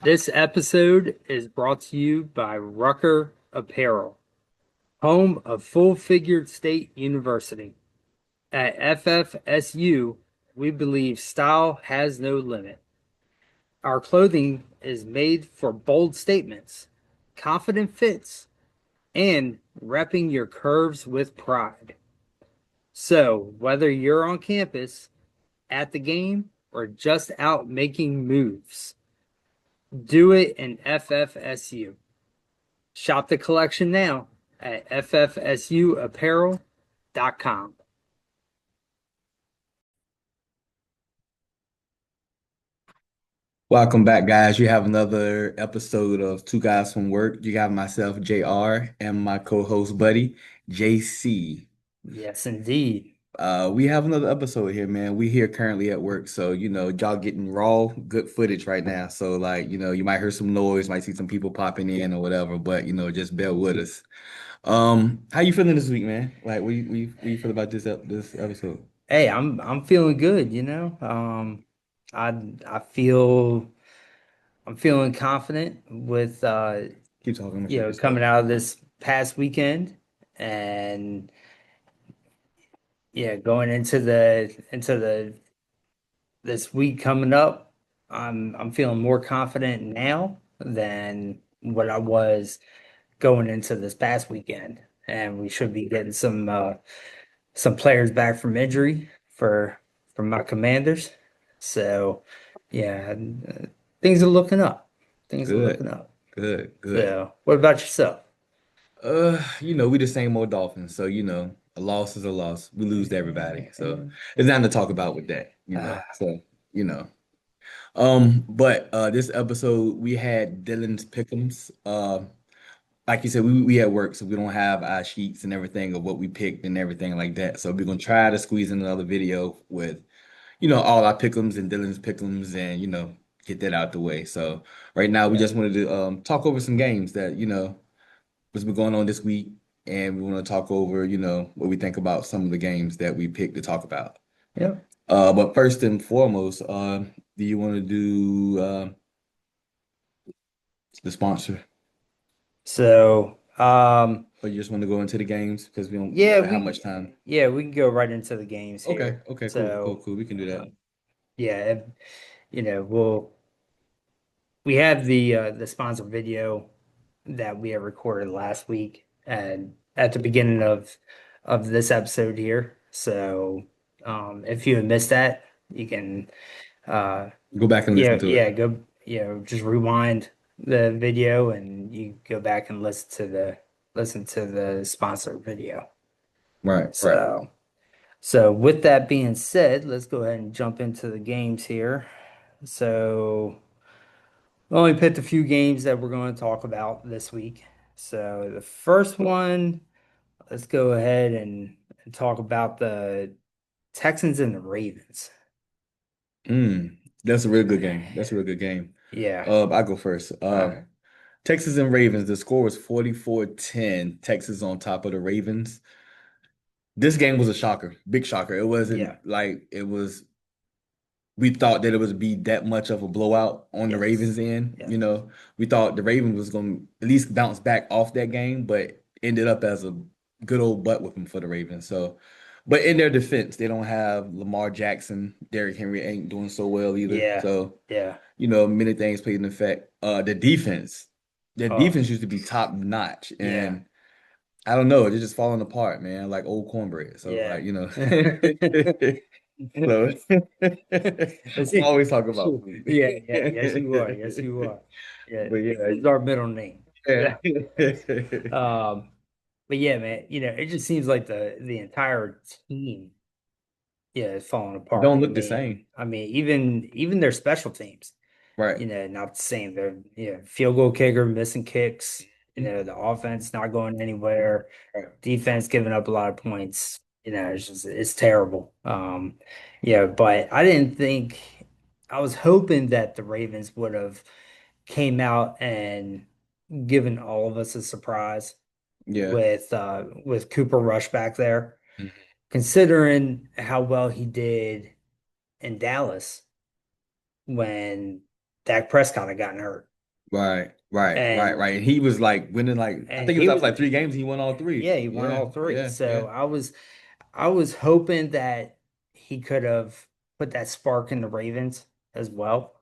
This episode is brought to you by Rucker Apparel, home of Full Figured State University. At FFSU, we believe style has no limit. Our clothing is made for bold statements, confident fits, and repping your curves with pride. So, whether you're on campus, at the game, or just out making moves, do it in FFSU. Shop the collection now at ffsuapparel.com. Welcome back, guys. You have another episode of Two Guys from Work. You got myself, JR, and my co-host buddy, JC. Yes, indeed. We have another episode here, man. We here currently at work, so y'all getting raw, good footage right now. So you might hear some noise, might see some people popping in or whatever, but just bear with us. How you feeling this week, man? Like, what you feel about this episode? Hey, I'm feeling good, you know. I I feel I'm feeling confident with Keep talking, I'm gonna shut this coming up. out of this past weekend and going into the this week coming up. I'm feeling more confident now than what I was going into this past weekend, and we should be getting some players back from injury for my Commanders. So yeah, things are looking up. Things are looking Good, up. good, good. So what about yourself? We the same old Dolphins, so a loss is a loss. We lose to everybody. So there's nothing to talk about with that. Ah, So, you know. But this episode we had Dylan's Pick'ems. Like you said, we at work, so we don't have our sheets and everything of what we picked and everything like that. So we're gonna try to squeeze in another video with, all our Pick'ems and Dylan's Pick'ems and get that out the way. So right now we yeah, just wanted to talk over some games that, what's been going on this week, and we want to talk over, what we think about some of the games that we picked to talk about. yeah. But first and foremost, do you want to do the sponsor, So or you just want to go into the games because we don't yeah, have much time? we can go right into the games Okay, here. okay, cool, cool, So cool. We can do uh, that. yeah, we have the sponsor video that we have recorded last week and at the beginning of this episode here. So if you have missed that, you can uh Go back and listen to it. go just rewind the video and you go back and listen to the sponsor video. Right, right. So with that being said, let's go ahead and jump into the games here. So we only picked a few games that we're going to talk about this week. So the first one, let's go ahead and talk about the Texans and the Ravens. That's a real good game. That's a real good game. Yeah. I go first. Uh, Texas and Ravens, the score was 44-10. Texas on top of the Ravens. This game was a shocker, big shocker. It wasn't yeah. like it was. We thought that it would be that much of a blowout on the Yes. Ravens end. Yeah. We thought the Ravens was going to at least bounce back off that game, but ended up as a good old butt whipping for the Ravens. So, but in their defense, they don't have Lamar Jackson. Derrick Henry ain't doing so well either. Yeah. So, Yeah. many things played an effect. The Oh, defense used to be top notch, yeah. and I don't know, they're just falling apart, man, like old cornbread. So, Yeah. so Let's I see. always talk about food. Yeah, yeah, yes you are. Yes you are. Yeah, But this is our middle name. yeah. Um, but yeah, man, it just seems like the entire team, is falling apart. Don't look the same. I mean, even their special teams, Right. not the same. They're field goal kicker missing kicks. The offense not going anywhere. Right. Defense giving up a lot of points. It's terrible. Yeah, but I didn't think I was hoping that the Ravens would have came out and given all of us a surprise Yeah. with Cooper Rush back there, Mhm. considering how well he did in Dallas when Dak Prescott had gotten hurt. and Right. And he was like winning like I think it was he after was like 3 games, he won all three. yeah, he won Yeah, all three. yeah, So yeah. I was hoping that he could have put that spark in the Ravens as well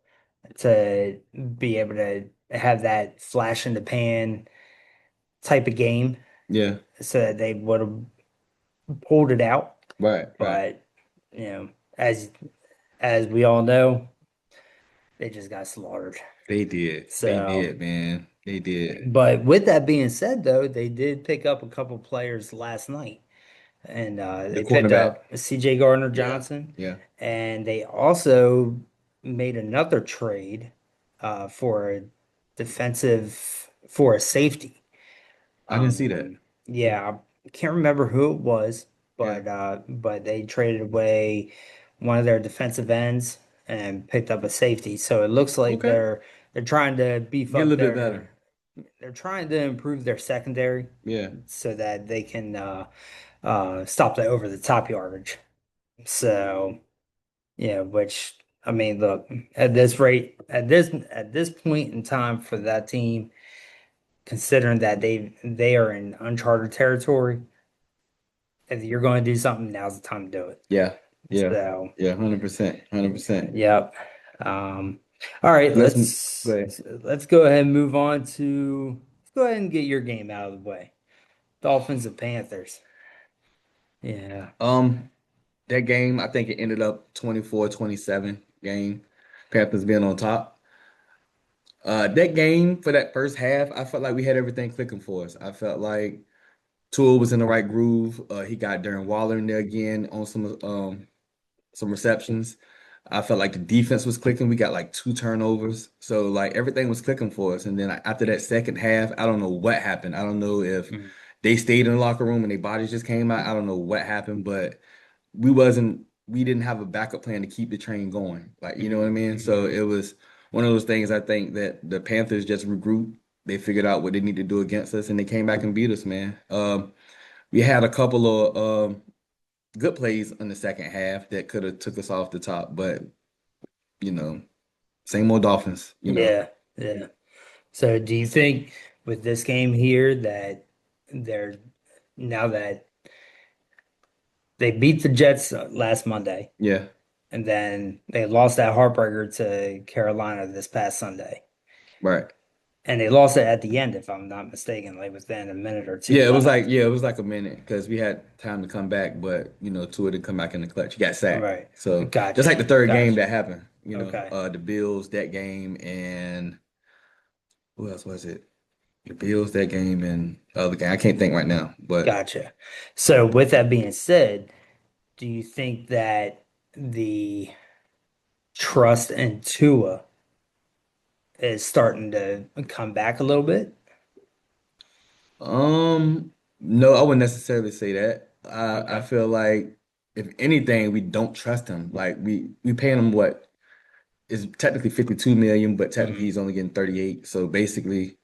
to be able to have that flash in the pan type of game Yeah. so that they would have pulled it out. Right. But you know, as we all know, they just got slaughtered. They did. They So, did, man. They did. but with that being said, though, they did pick up a couple players last night, and The they picked cornerback. up C.J. Gardner Yeah. Johnson, Yeah. and they also made another trade for a for a safety. I didn't see that. Yeah, I can't remember who it was, Yeah. but they traded away one of their defensive ends and picked up a safety. So it looks like Okay. they're trying to beef Get a up little bit better. they're trying to improve their secondary Yeah. so that they can stop the over the top yardage. So yeah, which I mean, look, at this rate, at this point in time for that team, considering that they are in uncharted territory, if you're going to do something, now's the time to do it. Yeah. Yeah. So, Yeah. 100%. 100%. yep. All right, Let's go ahead. let's go ahead and move on to let's go ahead and get your game out of the way. Dolphins and Panthers. Yeah. Um, that game, I think it ended up 24-27 game. Panthers being on top. That game for that first half, I felt like we had everything clicking for us. I felt like Tua was in the right groove. He got Darren Waller in there again on some receptions. I felt like the defense was clicking. We got like 2 turnovers. So like everything was clicking for us. And then after that second half, I don't know what happened. I don't know if Mhm. they stayed in the locker room and their bodies just came out. I don't know what happened, but we didn't have a backup plan to keep the train going. Like, you know what I Mhm. mean? So Mhm. it was one of those things I think that the Panthers just regrouped. They figured out what they need to do against us and they came back and beat us, man. We had a couple of good plays in the second half that could have took us off the top, but you know, same old Dolphins. Yeah. Yeah. So do you think with this game here that they're now that they beat the Jets last Monday Yeah, and then they lost that heartbreaker to Carolina this past Sunday? right. And they lost it at the end, if I'm not mistaken, like within a minute or two left. Yeah, it was like a minute because we had time to come back, but Tua didn't come back in the clutch. He got All sacked. right. So just like Gotcha. the third game Gotcha. that happened, Okay. the Bills that game and who else was it? The Bills that game and the other game. I can't think right now, but Gotcha. So with that being said, do you think that the trust in Tua is starting to come back a little bit? no, I wouldn't necessarily say that. I Okay. feel like if anything, we don't trust him. Like we paying him what is technically 52 million, but technically Hmm. he's only getting 38. So basically,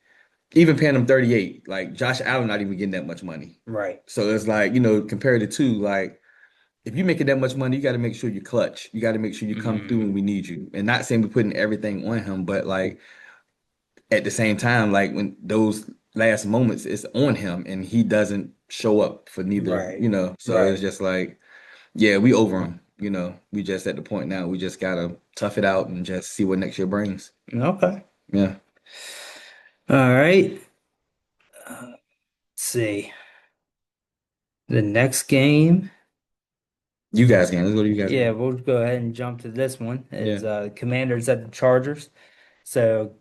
even paying him 38, like Josh Allen not even getting that much money. Right. So it's like, compared to two, like if you're making that much money, you got to make sure you clutch. You got to make sure you come through Hmm. when we need you. And not saying we're putting everything on him, but like at the same time, like when those last moments, it's on him and he doesn't show up for neither. Right. So it's Right. just like, yeah, we over him. We just at the point now, we just gotta tough it out and just see what next year brings. Okay. Yeah. All right. Let's see. The next game, You guys can. Let's go to you guys yeah, game. we'll go ahead and jump to this one. Yeah. Is Commanders at the Chargers. So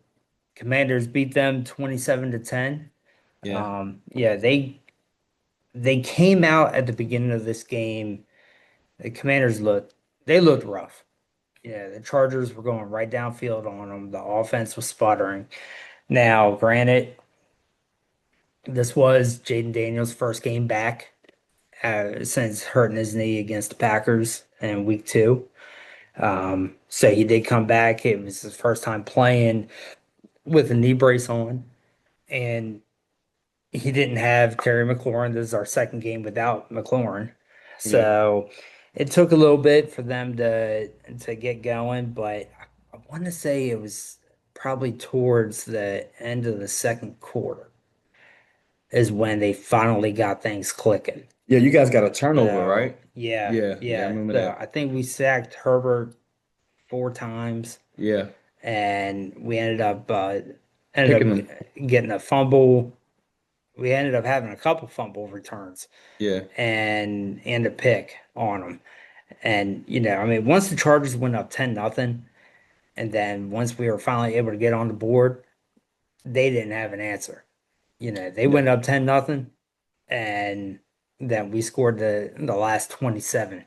Commanders beat them 27-10. Yeah. Yeah, they came out at the beginning of this game. The Commanders looked rough. Yeah, the Chargers were going right downfield on them. The offense was sputtering. Now, granted, this was Jaden Daniels' first game back since hurting his knee against the Packers in week two. So he did come back. It was his first time playing with a knee brace on, and he didn't have Terry McLaurin. This is our second game without McLaurin. Yeah. So it took a little bit for them to get going, but I want to say it was probably towards the end of the second quarter is when they finally got things clicking. Yeah, you guys got a turnover, So right? yeah, Yeah, I yeah. remember So that. I think we sacked Herbert 4 times, Yeah, and we ended picking them. up getting a fumble. We ended up having a couple fumble returns Yeah, and a pick on them. And I mean, once the Chargers went up 10-0, and then once we were finally able to get on the board, they didn't have an answer. They yeah, went up 10-0, and then we scored the last 27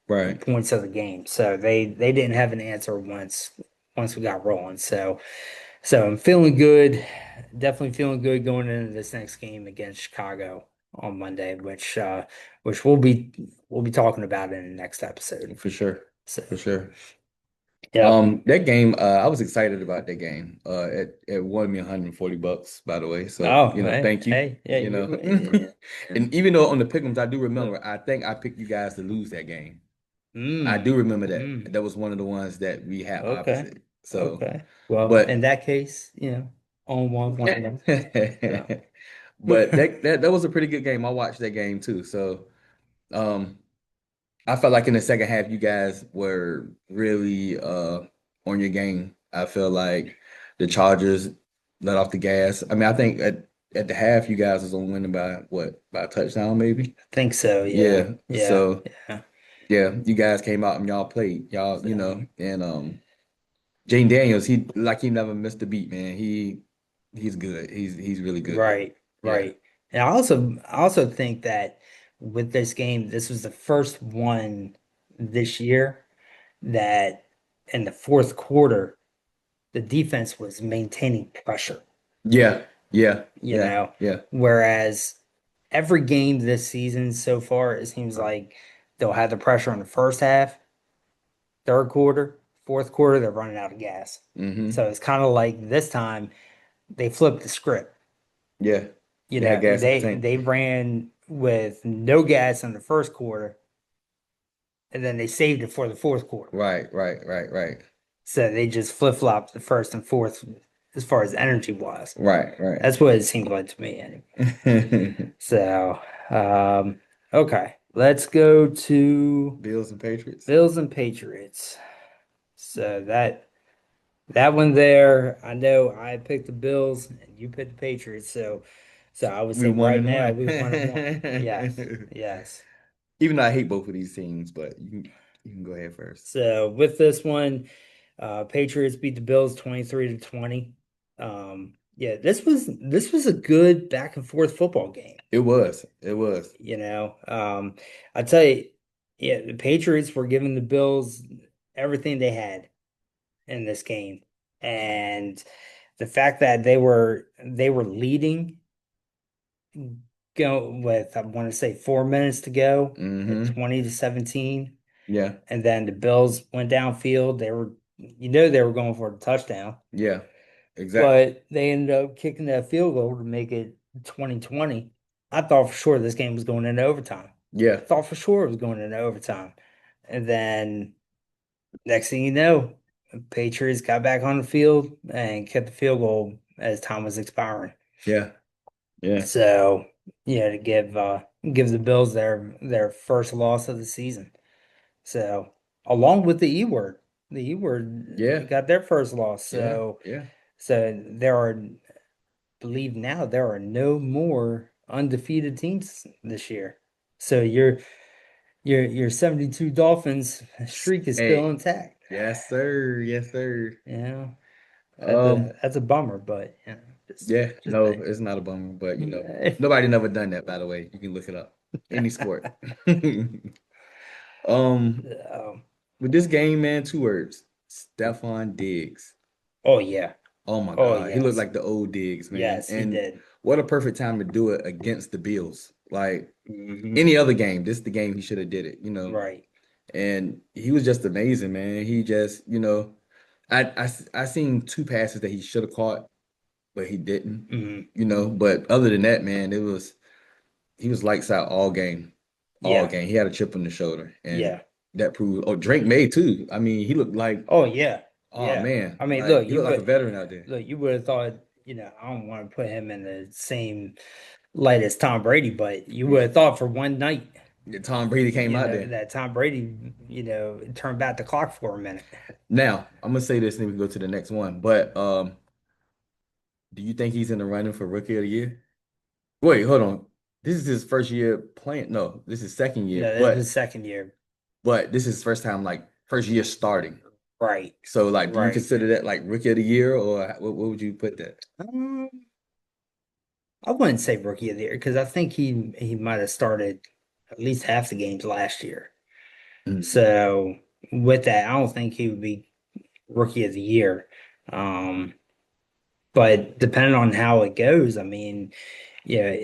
right. points of the game. So they didn't have an answer once we got rolling. So I'm feeling good, definitely feeling good going into this next game against Chicago on Monday, which we'll be talking about in the next episode. For sure. So For sure. yep. That game, I was excited about that game. It won me $140, by the way. So, Oh, hey, thank you. hey, yeah, yeah. And even though on the pick'ems, I do remember, I think I picked you guys to lose that game. I Mm, do remember that. mm. That was one of the ones that we had Okay. opposite. So, Okay. Well, in but that case, on one of them. So, but that was a pretty good game. I watched that game too. So, um, I felt like in the second half, you guys were really on your game. I feel like the Chargers let off the gas. I mean, I think at the half, you guys was on winning by what, by a touchdown maybe? I think so. Yeah. Yeah. Yeah. So Yeah. yeah, you guys came out and y'all played. Y'all, So, and Jane Daniels, he never missed a beat, man. He's good. He's really good. right. Yeah. Right. And I also think that with this game, this was the first one this year that in the fourth quarter, the defense was maintaining pressure, Yeah. Yeah. you Yeah. know, Yeah. whereas every game this season so far, it seems like they'll have the pressure in the first half, third quarter, fourth quarter, they're running out of gas. Mm-hmm. So it's kind of like this time they flipped the script. Yeah. You They had know, gas in the they tank. they ran with no gas in the first quarter, and then they saved it for the fourth quarter. Right, right, right, right. So they just flip-flopped the first and fourth as far as energy wise. Right, right. That's what it seemed like to me anyway. So, okay, let's go to Bills and Patriots. Bills and Patriots. So that one there, I know I picked the Bills and you picked the Patriots. So I would We say won right and now one. we 1-1. Yes, yes. Even though I hate both of these teams, but you can go ahead first. So with this one, Patriots beat the Bills 23-20. Yeah, this was a good back and forth football game. It was. It was. I tell you, yeah, the Patriots were giving the Bills everything they had in this game, and the fact that they were leading, go with I want to say 4 minutes to go at Mm-hmm. 20-17, Yeah. and then the Bills went downfield. They were going for the touchdown, Yeah. Exactly. but they ended up kicking that field goal to make it 20-20. I thought for sure this game was going into overtime. Yeah. Thought for sure it was going into overtime. And then next thing you know, the Patriots got back on the field and kept the field goal as time was expiring. Yeah. Yeah. So, to give the Bills their first loss of the season. So, along with the E word. The E word Yeah. got their first loss. Yeah. So Yeah. so believe now there are no more undefeated teams this year. So your 72 Dolphins streak is still Hey. intact. Yes, sir. Yes, sir. You know, that's Um, a bummer, but yeah, just no, saying. it's not a bummer, but nobody never done that, by the way. You can look it up. Any sport. Um, Um, with this game, man, two words. Stephon Diggs. oh yeah. Oh my Oh God. He looked yes. like the old Diggs, man. Yes, he And did. what a perfect time to do it against the Bills. Like Hmm. any other game, this is the game he should have did it. Right. And he was just amazing, man. He just, I seen two passes that he should have caught, but he didn't. Hmm. But other than that, man, he was lights out all Yeah. game. He had a chip on the shoulder, and Yeah. that proved. Oh, Drake May too. I mean, he looked like Oh yeah. Oh Yeah. man, I mean, like you look like a veteran out there. you would have thought, I don't want to put him in the same light as Tom Brady, but you would Yeah, have thought for one night, yeah, Tom Brady came out there. that Tom Brady, turned back the clock for a minute. Now I'm gonna say this, and then we can go to the next one. But do you think he's in the running for Rookie of the Year? Wait, hold on. This is his first year playing. No, this is second year. No, this is his second year. But this is his first time, like first year starting. Right. So like, do you Right. consider that like Rookie of the Year, or what would you put that? Um, I wouldn't say rookie of the year because I think he might have started at least half the games last year. Mm. So with that, I don't think he would be rookie of the year. Um, but depending on how it goes, I mean, yeah,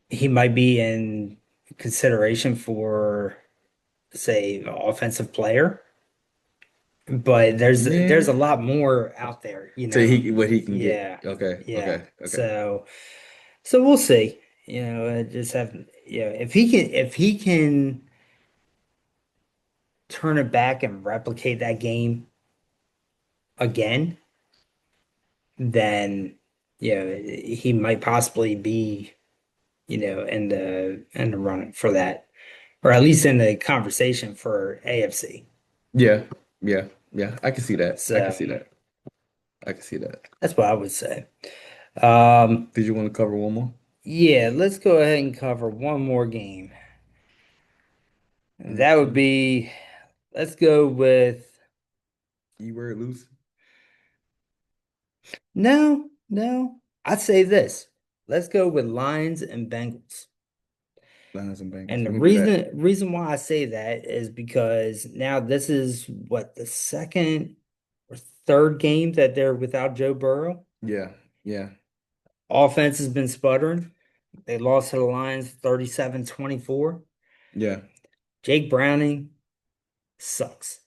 he might be in consideration for, say, offensive player, but there's Yeah. a lot more out there, So he what he can get. Yeah, Okay, yeah. okay, okay. So we'll see. Just have if he can turn it back and replicate that game again, then he might possibly be in the running for that, or at least in the conversation for AFC. Yeah, yeah, yeah. I can see that. I can So see that. I can see that. that's what I would say. Um, Did you want to cover one more? yeah, let's go ahead and cover one more game. That would Okay. be, let's go with, Keyword loose. no. I'd say this. Let's go with Lions and Bengals. Lions and And Bengals. the We can do that. reason why I say that is because now this is what the second or third game that they're without Joe Burrow. Yeah, yeah, Offense has been sputtering. They lost to the Lions 37-24. yeah. Jake Browning sucks.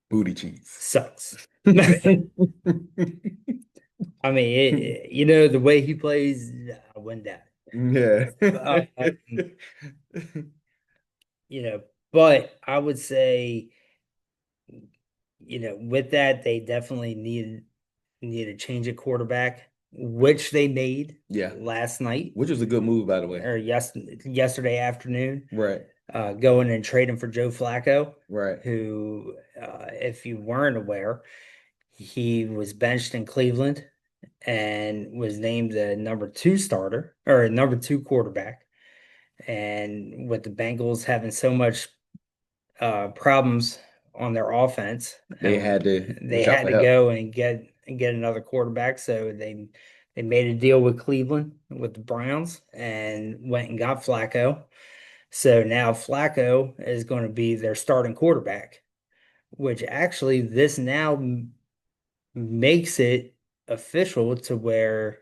Booty cheeks. Sucks. I mean, the way he plays, I wouldn't doubt Yeah. it. You know, but I would say, with that, they definitely need a change at quarterback, which they made Yeah. last night Which was a good move, by the way. or yesterday afternoon, Right, going and trading for Joe Flacco, right. who, if you weren't aware, he was benched in Cleveland and was named the number two starter or number two quarterback. And with the Bengals having so much problems on their offense, They had to they reach out had for to help. go and get another quarterback. So they made a deal with Cleveland with the Browns and went and got Flacco. So now Flacco is going to be their starting quarterback, which actually this now makes it official to where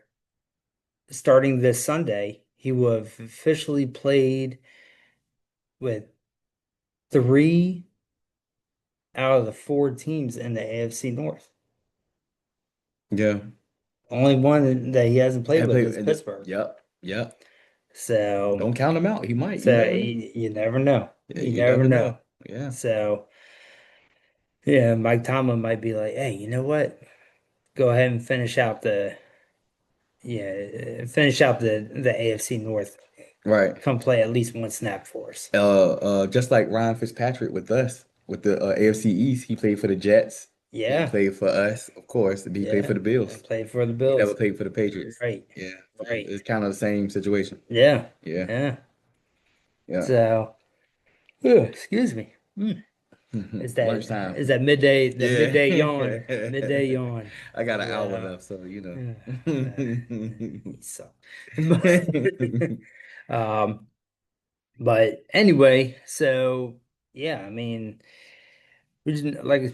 starting this Sunday, he will have officially played with three out of the four teams in the AFC North. Yeah. Only one that he hasn't played And with play, is Pittsburgh. yep, yep. So, Don't count him out. He might. You never know. you never know. Yeah, You you never never know. know. Yeah. So, yeah, Mike Tomlin might be like, hey, you know what? Go ahead and finish out the AFC North. Right. Come play at least one snap for us. Just like Ryan Fitzpatrick with us, with the AFC East, he played for the Jets. He Yeah, played for us, of course, and he played for yeah. the And Bills. play for the He never Bills. played for the Patriots. Right, Yeah. So right. it's kind of the same situation. Yeah, Yeah. yeah. Yeah. So, ooh, excuse me. It's Lunchtime. that Yeah. midday yawn, midday yawn. I got an hour So, left, so you you suck. Um, but anyway, so yeah, I mean, we just like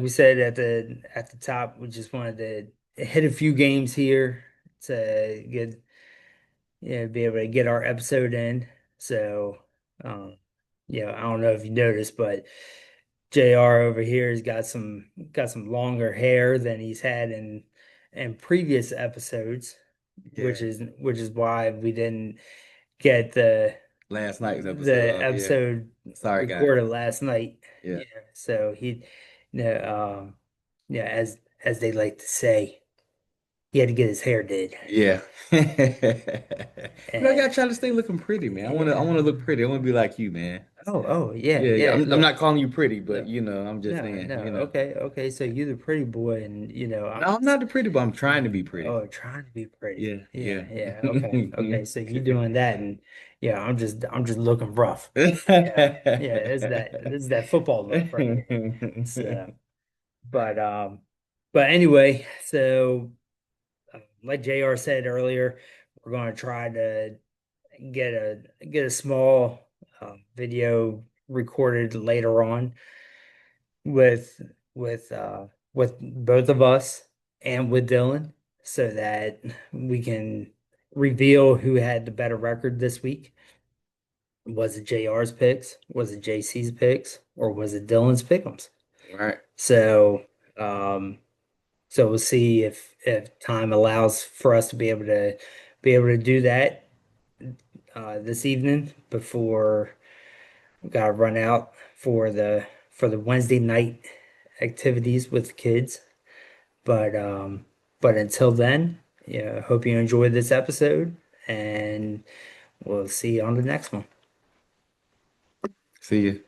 we said at the top, we just wanted to hit a few games here to be able to get our episode in. So, um, I don't know if you noticed, but JR over here has got some longer hair than he's had in previous episodes, Yeah. which is why we didn't get Last night's the episode. Yeah. episode Sorry, guys. recorded last night. Yeah. Yeah, so yeah, as they like to say, he had to get his hair did. Yeah. I And gotta try to stay looking pretty, man. I yeah. wanna look pretty. I wanna be like you, man. Oh, yeah, Yeah, yeah. yeah. I'm Look, not calling you pretty, but look. you know, I'm just No, saying, no. you know. Okay, okay. So you the pretty boy, and I'm No, I'm just not the pretty, but I'm trying to be pretty. trying to be pretty. Yeah, Yeah, yeah. yeah. Okay, okay. So you doing that, and yeah, I'm just looking rough. Yeah, yeah. This is that football look right here. So, but but anyway, so like JR said earlier, we're going to try to get a small video recorded later on with with uh with both of us and with Dylan so that we can reveal who had the better record this week. Was it JR's picks? Was it JC's picks? Or was it Dylan's pick'ems? Right. So um so we'll see if time allows for us to be able to do that this evening before we gotta run out for the Wednesday night activities with the kids. But until then, yeah, hope you enjoyed this episode, and we'll see you on the next one. See you.